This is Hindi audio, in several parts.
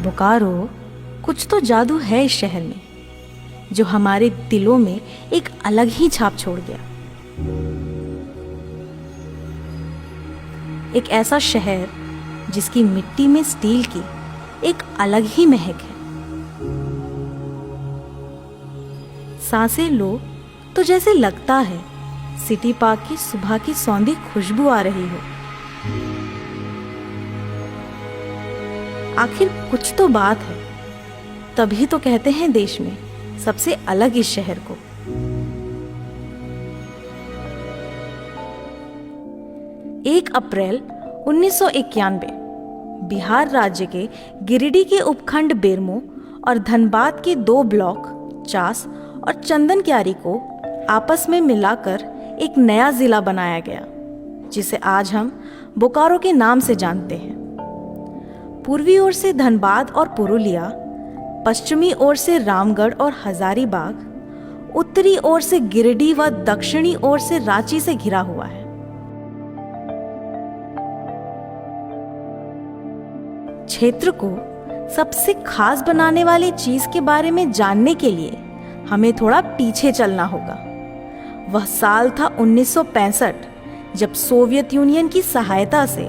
बोकारो, कुछ तो जादू है इस शहर में जो हमारे दिलों में एक अलग ही छाप छोड़ गया। एक ऐसा शहर जिसकी मिट्टी में स्टील की एक अलग ही महक है। सांसें लो तो जैसे लगता है सिटी पार्क की सुबह की सौंधी खुशबू आ रही हो। आखिर कुछ तो बात है, तभी तो कहते हैं देश में सबसे अलग इस शहर को। एक अप्रैल 1991 बिहार राज्य के गिरिडीह के उपखंड बेरमो और धनबाद के 2 ब्लॉक चास और चंदनक्यारी को आपस में मिलाकर एक नया जिला बनाया गया, जिसे आज हम बोकारो के नाम से जानते हैं। पूर्वी ओर से धनबाद और पुरुलिया, पश्चिमी ओर से रामगढ़ और हजारीबाग, उत्तरी ओर से गिरिडीह व दक्षिणी ओर से रांची से घिरा हुआ है। क्षेत्र को सबसे खास बनाने वाली चीज के बारे में जानने के लिए हमें थोड़ा पीछे चलना होगा। वह साल था 1965, जब सोवियत यूनियन की सहायता से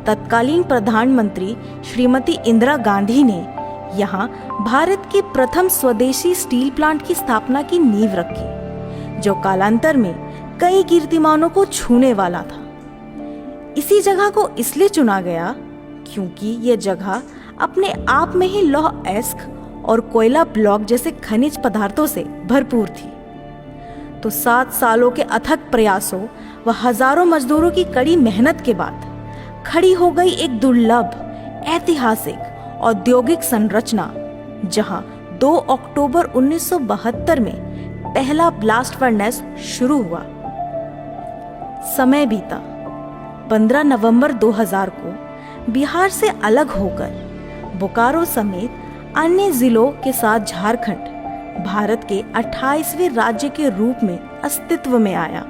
तत्कालीन प्रधानमंत्री श्रीमती इंदिरा गांधी ने यहाँ भारत के प्रथम स्वदेशी स्टील प्लांट की स्थापना की नींव रखी, जो कालांतर में कई कीर्तिमानों को छूने वाला था। इसी जगह को इसलिए चुना गया क्योंकि यह जगह अपने आप में ही लौह अयस्क और कोयला ब्लॉक जैसे खनिज पदार्थों से भरपूर थी। तो 7 सालों के अथक प्रयासों व हजारों मजदूरों की कड़ी मेहनत के बाद खड़ी हो गई एक दुर्लभ ऐतिहासिक औद्योगिक संरचना, जहां 2 अक्टूबर 1972 में पहला ब्लास्ट फर्नेस शुरू हुआ। समय बीता। 15 नवंबर 2000 को बिहार से अलग होकर बोकारो समेत अन्य जिलों के साथ झारखंड भारत के 28वें राज्य के रूप में अस्तित्व में आया।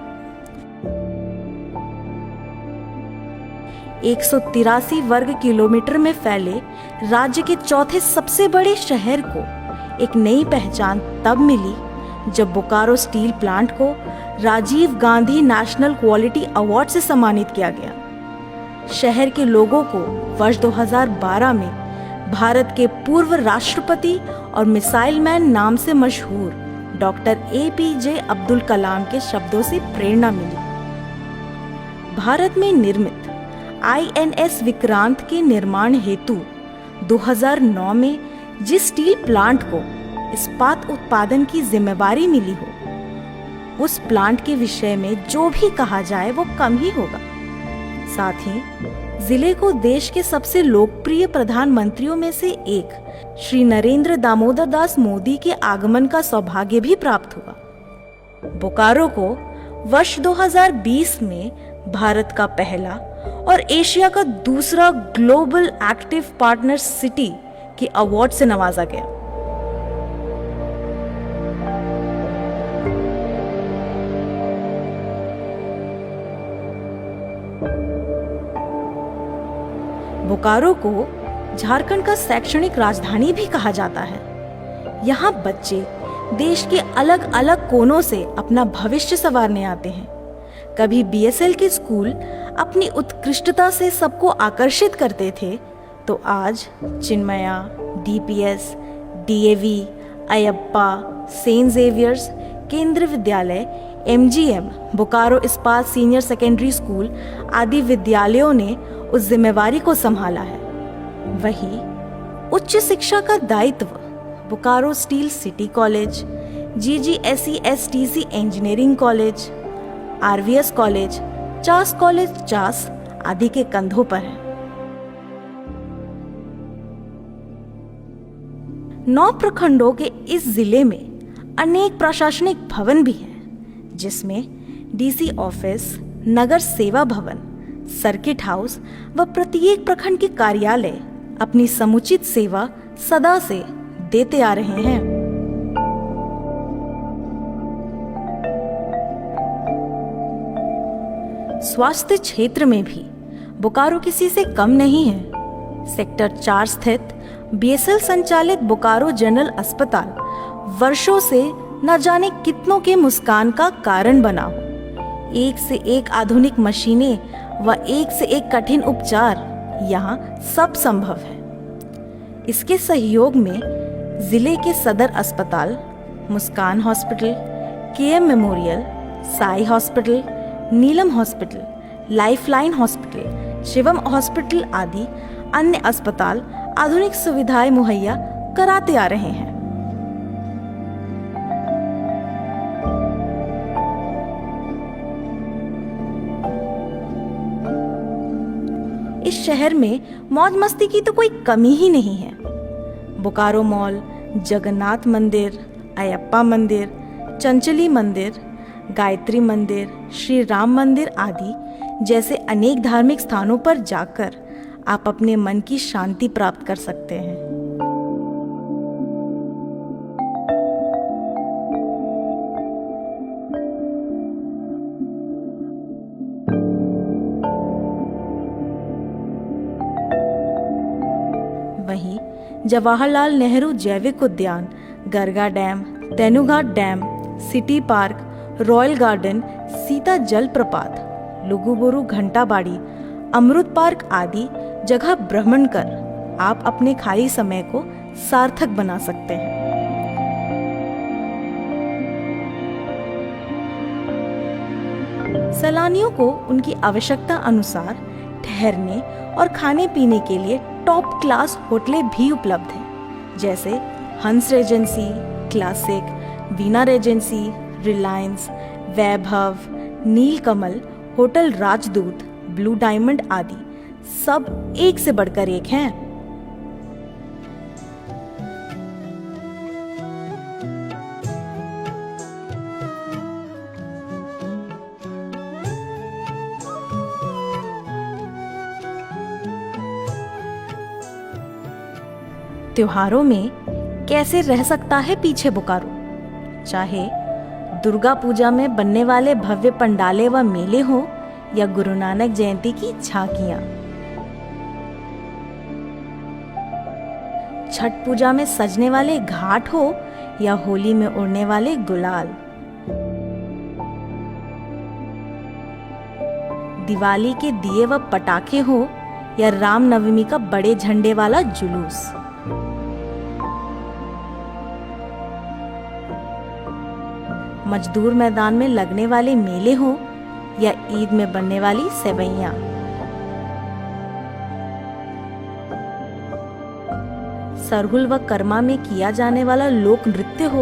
183 वर्ग किलोमीटर में फैले राज्य के चौथे सबसे बड़े शहर को एक नई पहचान तब मिली जब बोकारो स्टील प्लांट को Rajiv Gandhi national quality award से सम्मानित किया गया। शहर के लोगों को वर्ष 2012 में भारत के पूर्व राष्ट्रपति और मिसाइल मैन नाम से मशहूर डॉक्टर APJ अब्दुल कलाम के शब्दों से प्रेरणा मिली। भारत में निर्मित INS विक्रांत के निर्माण हेतु 2009 में जिस स्टील प्लांट को इस्पात उत्पादन की जिम्मेवारी मिली हो, उस प्लांट के विषय में जो भी कहा जाए वो कम ही होगा। साथ ही जिले को देश के सबसे लोकप्रिय प्रधानमंत्रियों में से एक श्री नरेंद्र दामोदर दास मोदी के आगमन का सौभाग्य भी प्राप्त हुआ। बोकारो को वर्ष 2020 में भारत का पहला और एशिया का दूसरा ग्लोबल एक्टिव पार्टनर सिटी के अवार्ड से नवाजा गया। बोकारो को झारखंड का शैक्षणिक राजधानी भी कहा जाता है। यहाँ बच्चे देश के अलग अलग कोनों से अपना भविष्य संवारने आते हैं। कभी BSL के स्कूल अपनी उत्कृष्टता से सबको आकर्षित करते थे, तो आज Chinmaya, DPS, DAV, Ayyappa, saint Xavier's, Kendriya Vidyalaya, MGM, Bokaro इस्पात सीनियर सेकेंडरी स्कूल आदि विद्यालयों ने उस जिम्मेवारी को संभाला है। वहीं उच्च शिक्षा का दायित्व Bokaro steel city college, GGSESTC engineering college, RVS college, Chas college Chas आदि के कंधों पर है। 9 प्रखंडों के इस जिले में अनेक प्रशासनिक भवन भी हैं, जिसमें DC ऑफिस, नगर सेवा भवन, सर्किट हाउस व प्रत्येक प्रखंड के कार्यालय अपनी समुचित सेवा सदा से देते आ रहे हैं। स्वास्थ्य क्षेत्र में भी बोकारो किसी से कम नहीं है। सेक्टर 4 स्थित बीएसएल संचालित बोकारो जनरल अस्पताल वर्षों से न जाने कितनों के मुस्कान का कारण बना हो। एक से एक आधुनिक मशीनें व एक से एक कठिन उपचार यहाँ सब संभव है। इसके सहयोग में जिले के सदर अस्पताल, Muskan hospital, KM memorial, Sai hospital, Neelam hospital, Lifeline hospital, Shivam hospital आदि अन्य अस्पताल आधुनिक सुविधाएं मुहैया कराते आ रहे हैं। इस शहर में मौज मस्ती की तो कोई कमी ही नहीं है। बोकारो मॉल, जगन्नाथ मंदिर, अयप्पा मंदिर, चंचली मंदिर, गायत्री मंदिर, श्री राम मंदिर आदि जैसे अनेक धार्मिक स्थानों पर जाकर आप अपने मन की शांति प्राप्त कर सकते हैं। वहीं जवाहरलाल नेहरू जैविक उद्यान, Garga dam, Tenughat dam, city park, royal garden, Sita जलप्रपात, लुगुबुरु घंटाबाड़ी, अमृत पार्क आदि जगह भ्रमण कर आप अपने खाली समय को सार्थक बना सकते हैं। सैलानियों को उनकी आवश्यकता अनुसार ठहरने और खाने पीने के लिए टॉप क्लास होटलें भी उपलब्ध हैं, जैसे Hans regency, classic, Veena regency, Reliance, Vaibhav, Neelkamal, hotel Rajdoot, blue diamond आदि सब एक से बढ़कर एक हैं। त्योहारों में कैसे रह सकता है पीछे बोकारो? चाहे दुर्गा पूजा में बनने वाले भव्य पंडाले व मेले हो या गुरु नानक जयंती की झांकियां, छठ पूजा में सजने वाले घाट हो या होली में उड़ने वाले गुलाल, दिवाली के दिए व पटाखे हो या रामनवमी का बड़े झंडे वाला जुलूस, मजदूर मैदान में लगने वाले मेले हो या ईद में बनने वाली सेवैयां, सरहुल व कर्मा में किया जाने वाला लोक नृत्य हो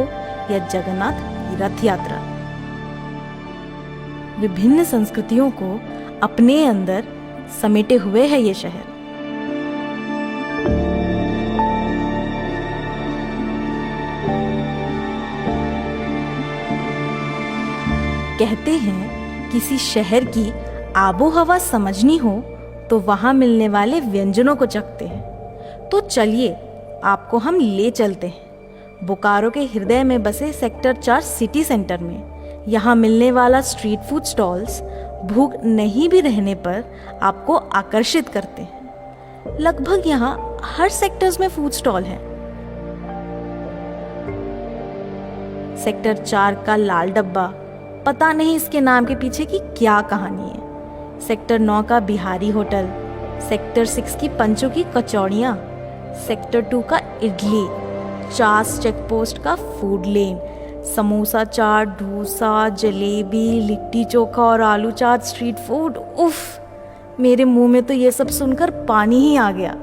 या जगन्नाथ की रथ यात्रा, विभिन्न संस्कृतियों को अपने अंदर समेटे हुए है ये शहर। कहते हैं किसी शहर की आबो हवा समझनी हो तो वहां मिलने वाले व्यंजनों को चखते हैं। तो चलिए आपको हम ले चलते हैं बोकारो के हृदय में बसे सेक्टर 4 सिटी सेंटर में। यहाँ मिलने वाला स्ट्रीट फूड स्टॉल्स भूख नहीं भी रहने पर आपको आकर्षित करते हैं। लगभग यहाँ हर सेक्टर्स में फूड स्टॉल हैं। सेक्टर 4 का लाल डब्बा, पता नहीं इसके नाम के पीछे की क्या कहानी है। सेक्टर 9 का बिहारी होटल, सेक्टर 6 की पंचों की कचौड़ियाँ, सेक्टर 2 का इडली, चास चेक पोस्ट का फूड लेन, समोसा चाट, डोसा, जलेबी, लिट्टी चोखा और आलू चाट स्ट्रीट फूड। उफ, मेरे मुंह में तो ये सब सुनकर पानी ही आ गया।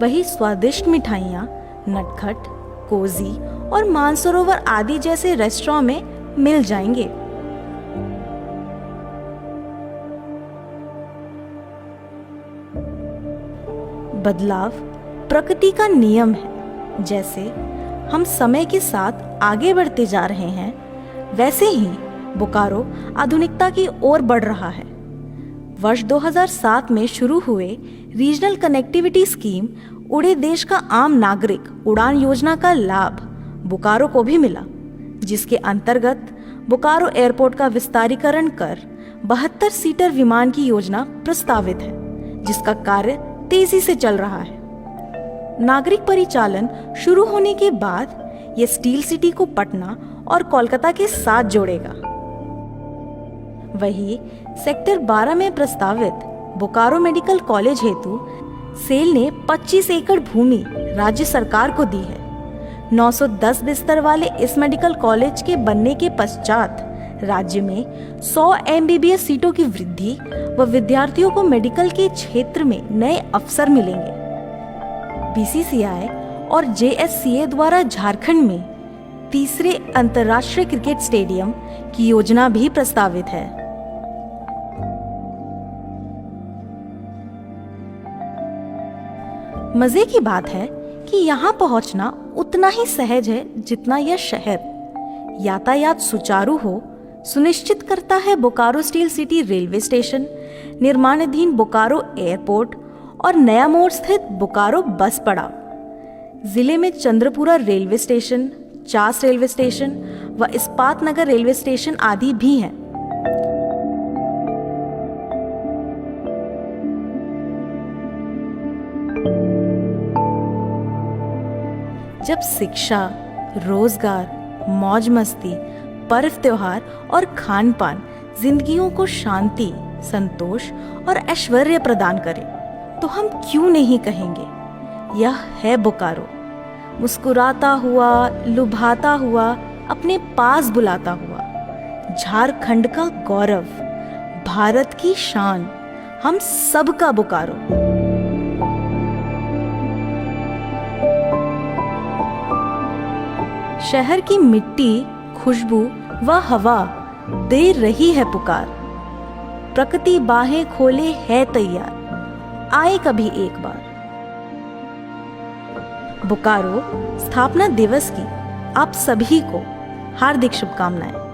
वही स्वादिष्ट मिठाइयाँ नटखट, कोजी और मानसरोवर आदि जैसे रेस्टोरेंट में मिल जाएंगे। बदलाव प्रकृति का नियम है। जैसे हम समय के साथ आगे बढ़ते जा रहे हैं, वैसे ही बोकारो आधुनिकता की ओर बढ़ रहा है। वर्ष 2007 में शुरू हुए रीजनल कनेक्टिविटी स्कीम उड़े देश का आम नागरिक उड़ान योजना का लाभ बोकारो को भी मिला, जिसके अंतर्गत बोकारो एयरपोर्ट का विस्तारीकरण कर 72 सीटर विमान की योजना प्रस्तावित है। जिसका कार्य तेजी से चल रहा है। नागरिक परिचालन शुरू होने के बाद यह स्टील सिटी को पटना और कोलकाता के साथ जोड़ेगा। वहीं सेक्टर 12 में प्रस्तावित बोकारो मेडिकल कॉलेज हेतु सेल ने 25 एकड़ भूमि राज्य सरकार को दी है। 910 बिस्तर वाले इस मेडिकल कॉलेज के बनने के पश्चात राज्य में 100 MBBS सीटों की वृद्धि व विद्यार्थियों को मेडिकल के क्षेत्र में नए अवसर मिलेंगे। BCCI और JSCA द्वारा झारखंड में तीसरे अंतर्राष्ट्रीय क्रिकेट स्टेडियम की योजना भी प्रस्तावित है। मजे की बात है कि यहाँ पहुँचना उतना ही सहज है जितना यह शहर। यातायात सुचारू हो सुनिश्चित करता है Bokaro steel city railway station, निर्माणाधीन बोकारो एयरपोर्ट और नया मोड़ स्थित बोकारो बस पड़ाव। जिले में Chandrapura railway station, Chas railway station व इस्पात नगर रेलवे स्टेशन आदि भी हैं। जब शिक्षा, रोजगार, मौज मस्ती, पर्व त्योहार और खान पान जिंदगियों को शांति, संतोष और ऐश्वर्य प्रदान करे तो हम क्यों नहीं कहेंगे यह है बोकारो। मुस्कुराता हुआ, लुभाता हुआ, अपने पास बुलाता हुआ, झारखंड का गौरव, भारत की शान, हम सब का बोकारो। शहर की मिट्टी, खुशबू व हवा दे रही है पुकार। प्रकृति बाहें खोले है तैयार, आए कभी एक बार। बोकारो स्थापना दिवस की आप सभी को हार्दिक शुभकामनाएं।